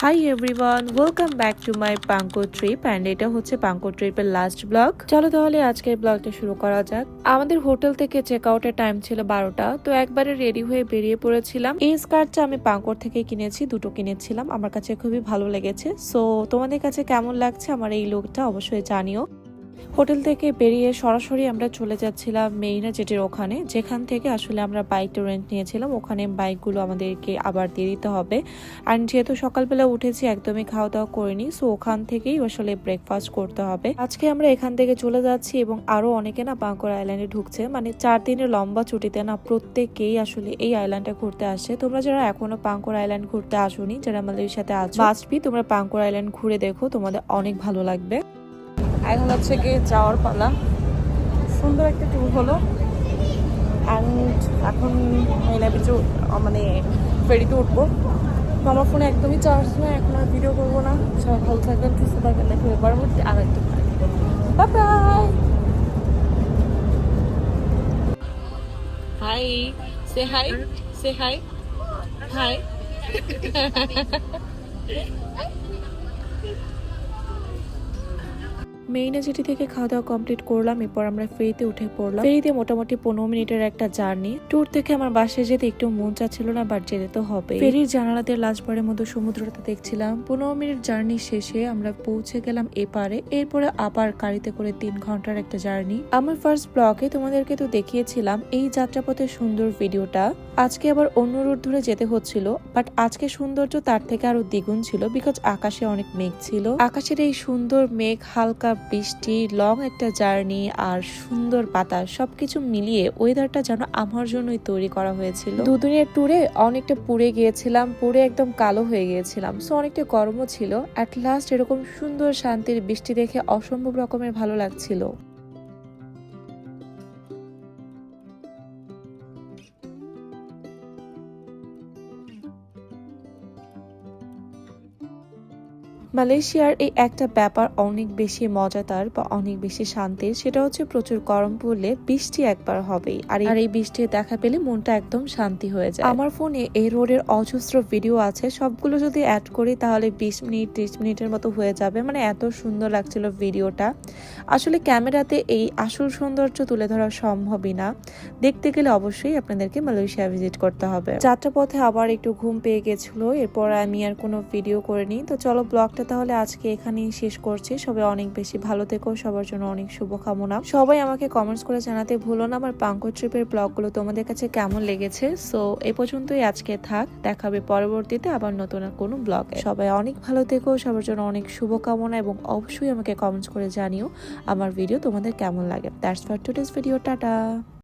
High everyone, welcome back to my পাঙ্কো trip and এটা হচ্ছে পাঙ্কো ট্রিপের লাস্ট ব্লগ। চলো তাহলে আজকের ব্লগটা শুরু করা যাক। আমাদের হোটেল থেকে চেক আউটের টাইম ছিল 12টা, তো একবারে রেডি হয়ে বেরিয়ে পড়েছিলাম। এই স্কার্টটা আমি পাঙ্কোর থেকে কিনেছি, দুটো কিনেছিলাম, আমার কাছে খুবই ভালো লেগেছে। সো তোমাদের কাছে কেমন লাগছে আমার এই লুকটা অবশ্যই জানিও। হোটেল থেকে বেরিয়ে সরাসরি আমরা চলে যাচ্ছিলাম মেইনা জেটির ওখানে, যেখান থেকে আসলে আমরা বাইকটা রেন্ট নিয়েছিলাম। ওখানে বাইকগুলো আমাদেরকে আবার দিয়ে দিতে হবে। আর যেহেতু সকালবেলা উঠেছি, একদমই খাওয়া দাওয়া করিনি, সো ওখান থেকেই আসলে ব্রেকফাস্ট করতে হবে। আজকে আমরা এখান থেকে চলে যাচ্ছি এবং আরো অনেকে না পাঙ্কোর আইল্যান্ডে ঢুকছে। মানে 4 দিনের লম্বা ছুটিতে না প্রত্যেকেই আসলে এই আইল্যান্ডে ঘুরতে আসে। তোমরা যারা এখনো পাঙ্কোর আইল্যান্ড ঘুরতে আসোনি, যারা আমাদের সাথে আছো, মাস্ট বি তোমরা পাঙ্কোর আইল্যান্ড ঘুরে দেখো, তোমাদের অনেক ভালো লাগবে। এখন হচ্ছে গিয়ে যাওয়ার পালা। সুন্দর একটা ট্যুর হলো। অ্যান্ড এখন মেরিনা বিচে মানে ফেরিতে উঠবো। তো আমার ফোনে একদমই চার্জ নেই, এখন আর ভিডিও করবো না। সবাই ভালো থাকবেন, সুস্থ থাকবেন, দেখো পরবর্তী আর একটু বাই বাই। হাই, সে হাই, সে হাই, হাই। মেইনা সিটি থেকে খাওয়া দাওয়া কমপ্লিট করলাম, এরপর আমরা ফেরিতে উঠে পড়লাম। ফেরিতে মোটামুটি 15 মিনিটের একটা জার্নি। ট্যুর থেকে আমার বাসায় যেতে একটু মন চাচ্ছিল না, বাট যেতে তো হবে। ফেরির জানালাতে লাস্টবারের মতো সমুদ্রটা দেখছিলাম। 15 মিনিট জার্নি শেষে আমরা পৌঁছে গেলাম এপারে। এরপরে আবার গাড়িতে করে 3 ঘন্টার একটা জার্নি। আমার ফার্স্ট ব্লগে তোমাদেরকে তো দেখিয়েছিলাম এই যাত্রাপথের সুন্দর ভিডিওটা। আজকে আবার অন্য রুট ধরে যেতে হচ্ছিল, বাট আজকে সৌন্দর্য তার থেকে আরো দ্বিগুণ ছিল, বিকজ আকাশে অনেক মেঘ ছিল। আকাশের এই সুন্দর মেঘ, হালকা বৃষ্টি, লং একটা জার্নি আর সুন্দর বাতাস, সবকিছু মিলিয়ে ওয়েদারটা যেন আমার জন্যই তৈরি করা হয়েছিল। দুদিনের ট্যুরে অনেকটা পুড়ে গিয়েছিলাম, পুড়ে একদম কালো হয়ে গিয়েছিলাম। সো অনেকটা গরমও ছিল। অ্যাট লাস্ট এরকম সুন্দর শান্তির বৃষ্টি দেখে অসম্ভব রকমের ভালো লাগছিল। মালয়েশিয়ার এই একটা ব্যাপার অনেক বেশি মজাদার বা অনেক বেশি শান্তির, সেটা হচ্ছে প্রচুর গরম পড়লে বৃষ্টি একবার হবেই, আর এই বৃষ্টির দেখা পেলে মনটা একদম শান্তি হয়ে যায়। আমার ফোনে এই রোডের অজস্র ভিডিও আছে, সবগুলো যদি অ্যাড করি তাহলে 20 মিনিট 30 মিনিটের মতো হয়ে যাবে। মানে এত সুন্দর লাগছিল ভিডিওটা। আসলে ক্যামেরাতে এই আসল সৌন্দর্য তুলে ধরা সম্ভবই না। দেখতে গেলে অবশ্যই আপনাদেরকে মালয়েশিয়া ভিজিট করতে হবে। যাত্রাপথে আবার একটু ঘুম পেয়ে গেছিল, এরপর আমি আর কোনো ভিডিও করিনি। তো চলো ব্লগটা তাহলে আজকে এখানেই শেষ করছি। সবাই অনেক বেশি ভালো থেকো, সবার জন্য অনেক শুভকামনা। সবাই আমাকে কমেন্টস করে জানাতে ভুলো না আমার পাঙ্কো ট্রিপের ব্লগগুলো তোমাদের কাছে কেমন লেগেছে। সো এই পর্যন্তই আজকে থাক, দেখা হবে পরবর্তীতে আবার নতুন কোনো ব্লগে। সবাই অনেক ভালো থেকো, সবার জন্য অনেক শুভকামনা এবং অবশ্যই আমাকে কমেন্টস করে জানিও আমার ভিডিও তোমাদের কেমন লাগে। That's for today's video, tata.